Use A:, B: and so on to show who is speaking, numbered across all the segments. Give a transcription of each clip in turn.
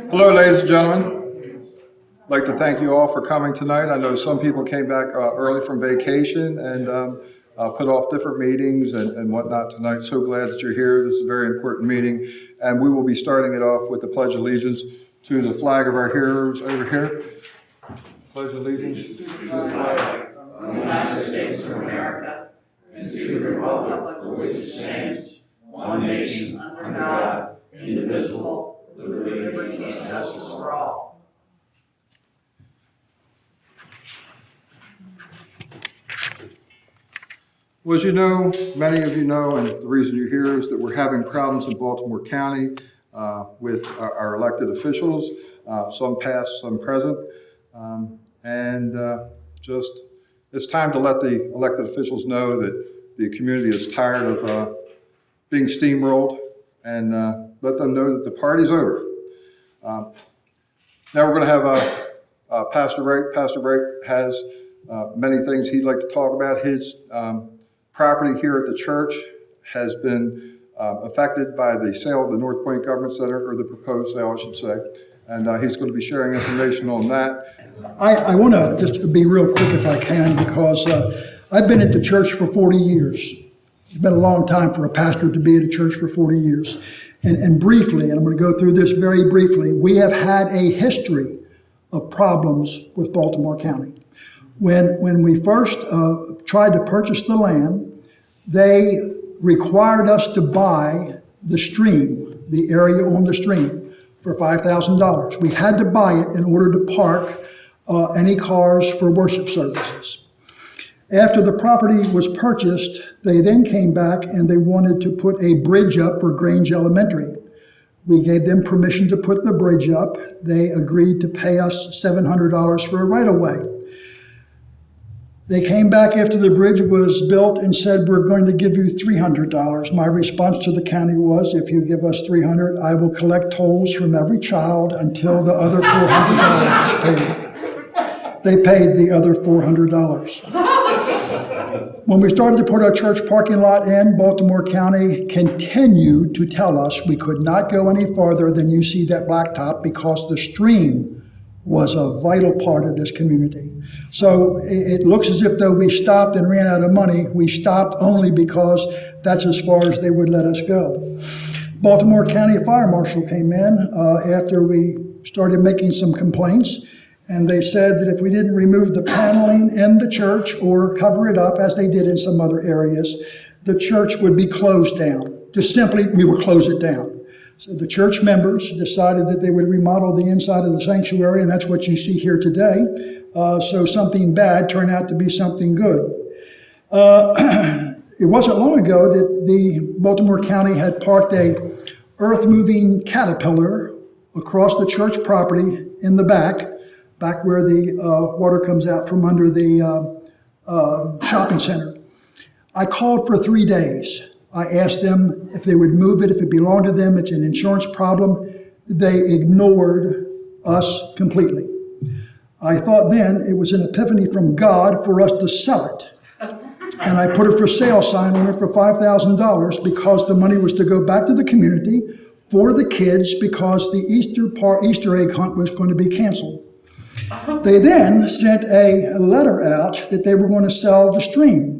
A: Hello, ladies and gentlemen. I'd like to thank you all for coming tonight. I know some people came back early from vacation and put off different meetings and whatnot tonight. So glad that you're here. This is a very important meeting. And we will be starting it off with the Pledge of Allegiance to the flag of our heroes over here. Pledge allegiance to the flag of the United States of America and to the republic for which it stands, one nation, under God, indivisible, with liberty and justice for all. Well, as you know, many of you know, and the reason you're here is that we're having problems in Baltimore County with our elected officials, some past, some present. Just it's time to let the elected officials know that the community is tired of being steamrolled, and let them know that the party's over. Now we're going to have Pastor Wright. Pastor Wright has many things he'd like to talk about. His property here at the church has been affected by the sale of the North Point Government Center, or the proposed sale, I should say. And he's going to be sharing information on that.
B: I want to just be real quick if I can, because I've been at the church for 40 years. It's been a long time for a pastor to be at a church for 40 years. And briefly, and I'm going to go through this very briefly, we have had a history of problems with Baltimore County. When we first tried to purchase the land, they required us to buy the stream, the area on the stream, for $5,000. We had to buy it in order to park any cars for worship services. After the property was purchased, they then came back and they wanted to put a bridge up for Grange Elementary. We gave them permission to put the bridge up. They agreed to pay us $700 for a right-of-way. They came back after the bridge was built and said, we're going to give you $300. My response to the county was, if you give us $300, I will collect tolls from every child until the other $400 is paid. They paid the other $400. When we started to put our church parking lot in, Baltimore County continued to tell us we could not go any farther than you see that blacktop because the stream was a vital part of this community. So it looks as if though we stopped and ran out of money. We stopped only because that's as far as they would let us go. Baltimore County Fire Marshal came in after we started making some complaints, and they said that if we didn't remove the paneling in the church or cover it up, as they did in some other areas, the church would be closed down. Just simply, we would close it down. So the church members decided that they would remodel the inside of the sanctuary, and that's what you see here today. So something bad turned out to be something good. It wasn't long ago that the Baltimore County had parked a earth-moving caterpillar across the church property in the back where the water comes out from under the shopping center. I called for 3 days. I asked them if they would move it, if it belonged to them, it's an insurance problem. They ignored us completely. I thought then it was an epiphany from God for us to sell it. And I put a for sale sign on it for $5,000 because the money was to go back to the community for the kids because the Easter egg hunt was going to be canceled. They then sent a letter out that they were going to sell the stream.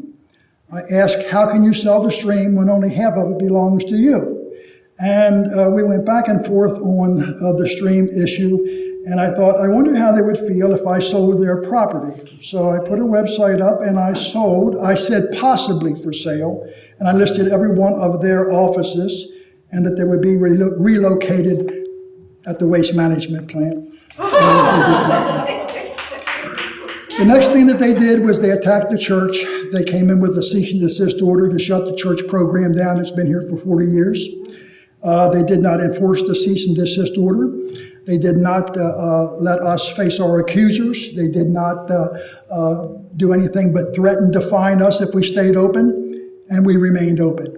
B: I asked, how can you sell the stream when only half of it belongs to you? And we went back and forth on the stream issue, and I thought, I wonder how they would feel if I sold their property. So I put a website up and I said possibly for sale, and I listed every one of their offices and that they would be relocated at the waste management plant. The next thing that they did was they attacked the church. They came in with a cease and desist order to shut the church program down. It's been here for 40 years. They did not enforce the cease and desist order. They did not let us face our accusers. They did not do anything but threaten to fine us if we stayed open, and we remained open,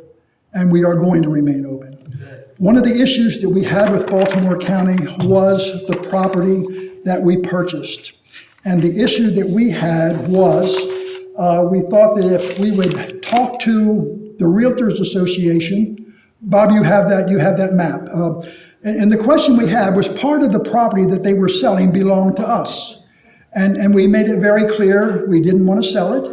B: and we are going to remain open. One of the issues that we had with Baltimore County was the property that we purchased. And the issue that we had was we thought that if we would talk to the Realtors Association, Bob, you have that map. And the question we had was part of the property that they were selling belonged to us. And we made it very clear we didn't want to sell it.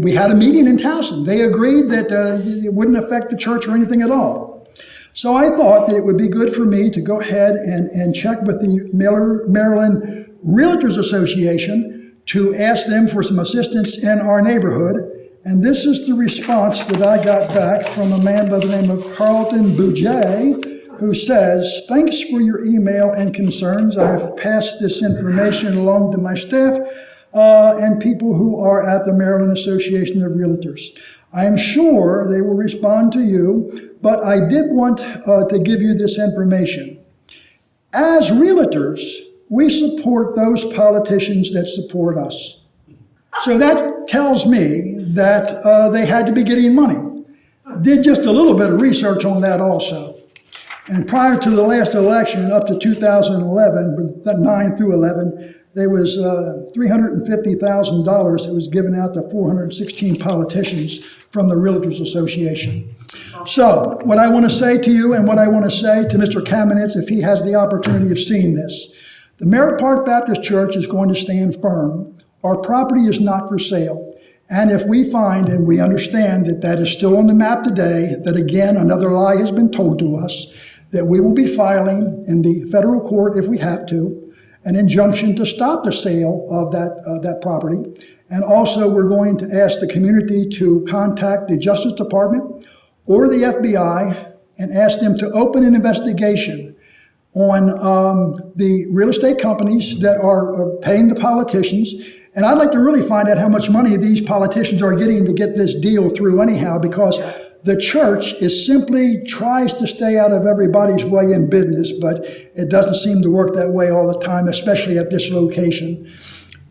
B: We had a meeting in Towson. They agreed that it wouldn't affect the church or anything at all. So I thought that it would be good for me to go ahead and check with the Maryland Realtors Association to ask them for some assistance in our neighborhood. And this is the response that I got back from a man by the name of Carlton Bouget, who says, "Thanks for your email and concerns. I have passed this information along to my staff and people who are at the Maryland Association of Realtors. I am sure they will respond to you, but I did want to give you this information. As realtors, we support those politicians that support us." So that tells me that they had to be getting money. Did just a little bit of research on that also. And prior to the last election, up to 2011, 9 through 11, there was $350,000 that was given out to 416 politicians from the Realtors Association. So what I want to say to you and what I want to say to Mr. Kamenetz, if he has the opportunity of seeing this, the Merritt Park Baptist Church is going to stand firm. Our property is not for sale. And if we find and we understand that that is still on the map today, that again, another lie has been told to us, that we will be filing in the federal court, if we have to, an injunction to stop the sale of that property. And also, we're going to ask the community to contact the Justice Department or the FBI and ask them to open an investigation on the real estate companies that are paying the politicians. And I'd like to really find out how much money these politicians are getting to get this deal through anyhow, because the church simply tries to stay out of everybody's way in business, but it doesn't seem to work that way all the time, especially at this location.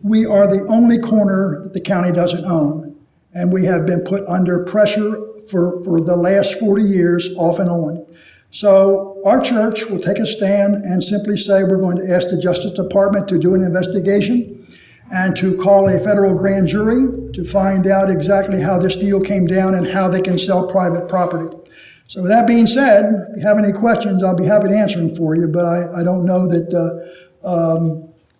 B: We are the only corner that the county doesn't own, and we have been put under pressure for the last 40 years off and on. So our church will take a stand and simply say we're going to ask the Justice Department to do an investigation and to call a federal grand jury to find out exactly how this deal came down and how they can sell private property. So with that being said, if you have any questions, I'll be happy to answer them for you, but I don't know that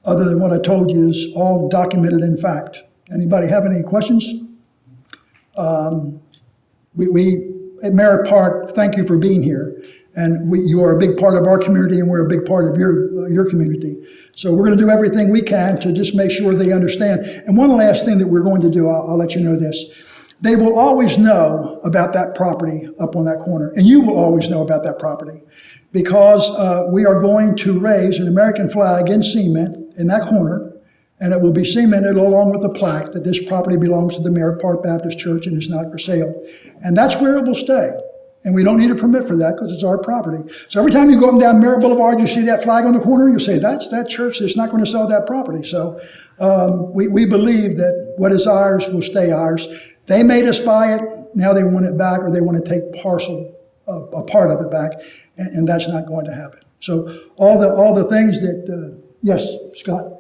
B: other than what I told you is all documented in fact. Anybody have any questions? We at Merritt Park, thank you for being here. And you are a big part of our community, and we're a big part of your community. So we're going to do everything we can to just make sure they understand. And one last thing that we're going to do, I'll let you know this. They will always know about that property up on that corner, and you will always know about that property, because we are going to raise an American flag in cement in that corner, and it will be cemented along with the plaque that this property belongs to the Merritt Park Baptist Church and is not for sale. And that's where it will stay. And we don't need a permit for that because it's our property. So every time you go up and down Merritt Boulevard, you see that flag on the corner, you say, that's that church that's not going to sell that property. So we believe that what is ours will stay ours. They made us buy it. Now they want it back, or they want to take a part of it back. And that's not going to happen. So all the things that, yes, Scott?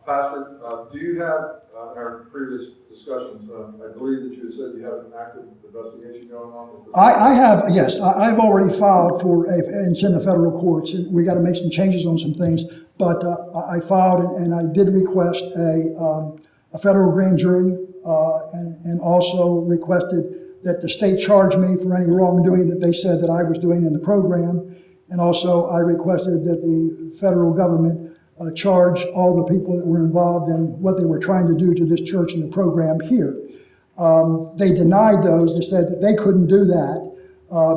A: Pastor, do you have, in our previous discussions, I believe that you said you have an active investigation going on with this?
B: I have, yes. I've already filed and it's in the federal courts. And we got to make some changes on some things. But I filed and I did request a federal grand jury and also requested that the state charge me for any wrongdoing that they said that I was doing in the program. And also I requested that the federal government charge all the people that were involved in what they were trying to do to this church and the program here. They denied those. They said that they couldn't do that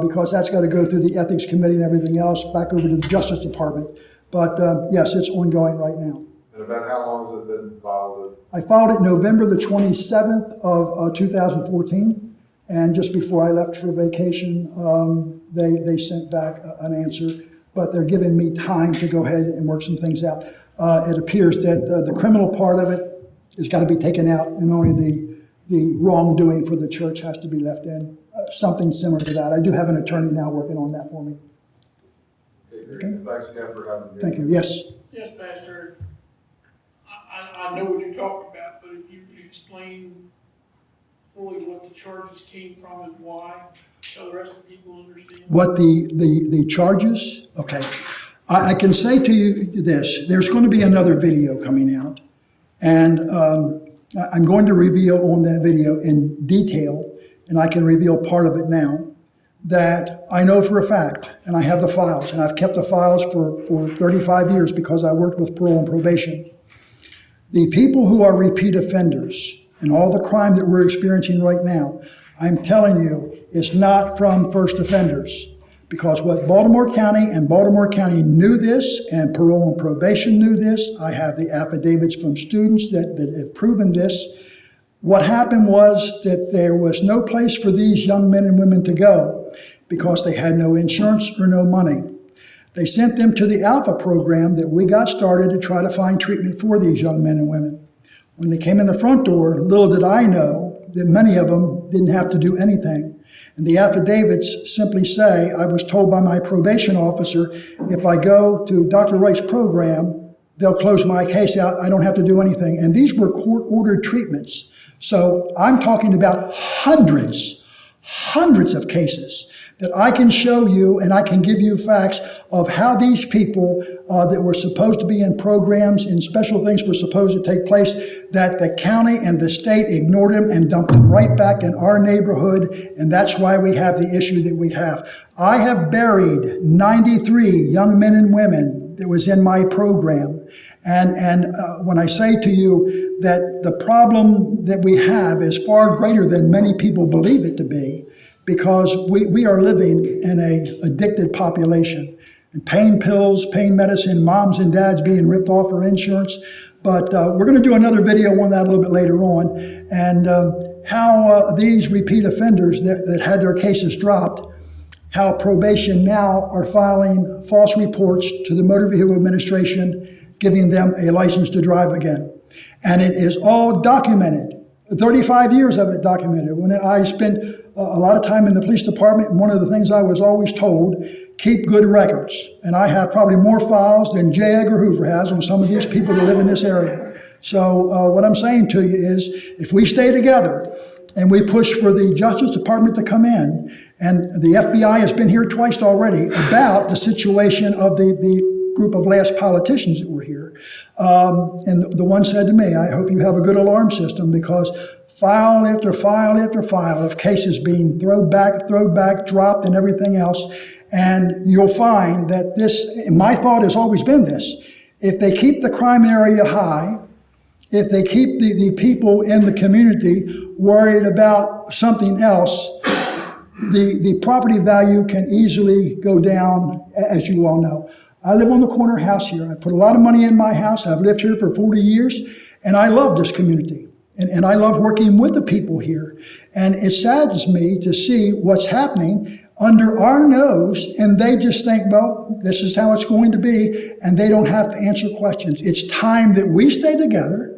B: because that's got to go through the ethics committee and everything else back over to the Justice Department. But yes, it's ongoing right now.
A: And about how long has it been filed?
B: I filed it November the 27th of 2014. And just before I left for vacation, they sent back an answer. But they're giving me time to go ahead and work some things out. It appears that the criminal part of it has got to be taken out, and only the wrongdoing for the church has to be left in. Something similar to that. I do have an attorney now working on that for me.
A: Okay. Thanks again for having me.
B: Thank you. Yes.
C: Yes, Pastor. I know what you're talking about, but if you could explain fully what the charges came from and why. so the rest of the people understand.
B: What the charges? Okay. I can say to you this, there's going to be another video coming out, and I'm going to reveal on that video in detail, and I can reveal part of it now, that I know for a fact, and I have the files, and I've kept the files for 35 years because I worked with parole and probation. The people who are repeat offenders and all the crime that we're experiencing right now, I'm telling you, is not from first offenders. Because what Baltimore County knew this, and parole and probation knew this. I have the affidavits from students that have proven this. What happened was that there was no place for these young men and women to go because they had no insurance or no money. They sent them to the Alpha program that we got started to try to find treatment for these young men and women. When they came in the front door, little did I know that many of them didn't have to do anything. And the affidavits simply say, I was told by my probation officer, if I go to Dr. Wright's program, they'll close my case out. I don't have to do anything. And these were court-ordered treatments. So I'm talking about hundreds of cases that I can show you, and I can give you facts of how these people that were supposed to be in programs and special things were supposed to take place, that the county and the state ignored them and dumped them right back in our neighborhood, and that's why we have the issue that we have. I have buried 93 young men and women that was in my program. And when I say to you that the problem that we have is far greater than many people believe it to be, because we are living in a addicted population. And pain pills, pain medicine, moms and dads being ripped off for insurance. But we're going to do another video on that a little bit later on, and how these repeat offenders that had their cases dropped, how probation now are filing false reports to the Motor Vehicle Administration, giving them a license to drive again. And it is all documented. 35 years of it documented. When I spent a lot of time in the police department, and one of the things I was always told, keep good records. And I have probably more files than J. Edgar Hoover has on some of these people that live in this area. So what I'm saying to you is, if we stay together and we push for the Justice Department to come in, and the FBI has been here twice already about the situation of the group of last politicians that were here. And the one said to me, I hope you have a good alarm system, because file after file after file of cases being thrown back, dropped, and everything else. And you'll find that this, my thought has always been this: if they keep the crime area high, if they keep the people in the community worried about something else, the property value can easily go down, as you all know. I live on the corner house here. I put a lot of money in my house. I've lived here for 40 years, and I love this community. And I love working with the people here. And it saddens me to see what's happening under our nose, and they just think, well, this is how it's going to be, and they don't have to answer questions. It's time that we stay together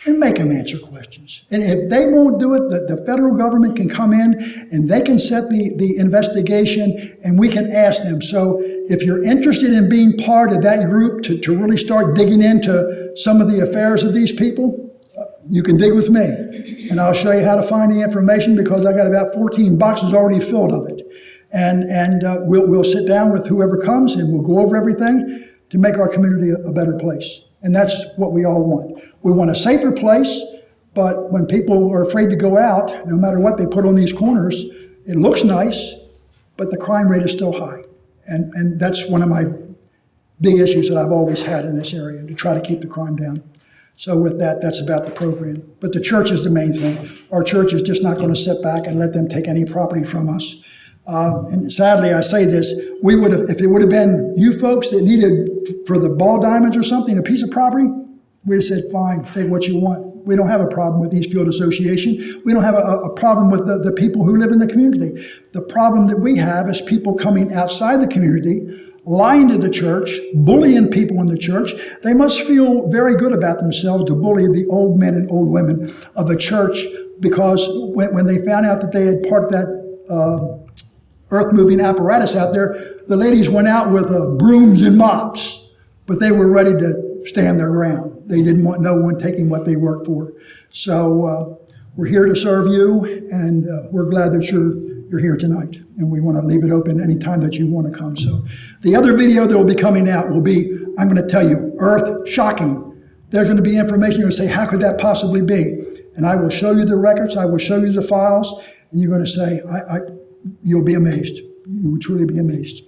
B: and make them answer questions. And if they won't do it, the federal government can come in and they can set the investigation, and we can ask them. So if you're interested in being part of that group to really start digging into some of the affairs of these people, you can dig with me, and I'll show you how to find the information, because I got about 14 boxes already filled of it. And we'll sit down with whoever comes, and we'll go over everything to make our community a better place. And that's what we all want. We want a safer place, but when people are afraid to go out, no matter what they put on these corners, it looks nice, but the crime rate is still high. And that's one of my big issues that I've always had in this area, to try to keep the crime down. So with that, that's about the program. But the church is the main thing. Our church is just not going to sit back and let them take any property from us. And sadly, I say this, we would have, if it would have been you folks that needed for the ball diamonds or something, a piece of property, we'd have said, fine, take what you want. We don't have a problem with East Field Association. We don't have a problem with the people who live in the community. The problem that we have is people coming outside the community, lying to the church, bullying people in the church. They must feel very good about themselves to bully the old men and old women of the church, because when they found out that they had parked that earth-moving apparatus out there, the ladies went out with brooms and mops, but they were ready to stand their ground. They didn't want no one taking what they worked for. So we're here to serve you, and we're glad that you're you're here tonight. And we want to leave it open anytime that you want to come. So the other video that will be coming out will be, I'm going to tell you, earth shocking. There's going to be information you're going to say, how could that possibly be? And I will show you the records, I will show you the files, and you're going to say, you'll be amazed. You will truly be amazed.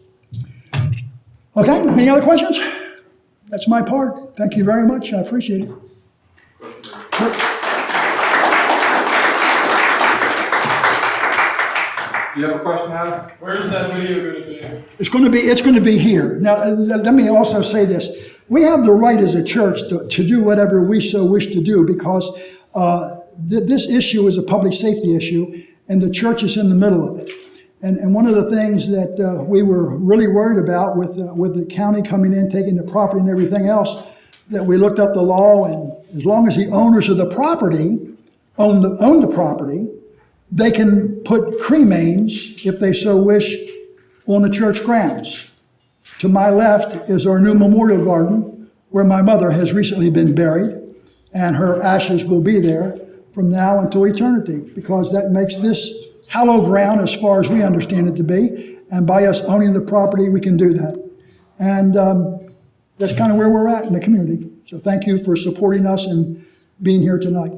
B: Okay, any other questions? That's my part. Thank you very much. I appreciate it.
A: You have a question, Adam?
C: Where is that video gonna be?
B: It's going to be here. Now, let me also say this. We have the right as a church to do whatever we so wish to do because this issue is a public safety issue and the church is in the middle of it. And one of the things that we were really worried about with the county coming in, taking the property and everything else, that we looked up the law, and as long as the owners of the property own the property, they can put cremains, if they so wish, on the church grounds. To my left is our new memorial garden, where my mother has recently been buried, and her ashes will be there from now until eternity, because that makes this hallowed ground as far as we understand it to be, and by us owning the property, we can do that. And that's kind of where we're at in the community. So thank you for supporting us and being here tonight.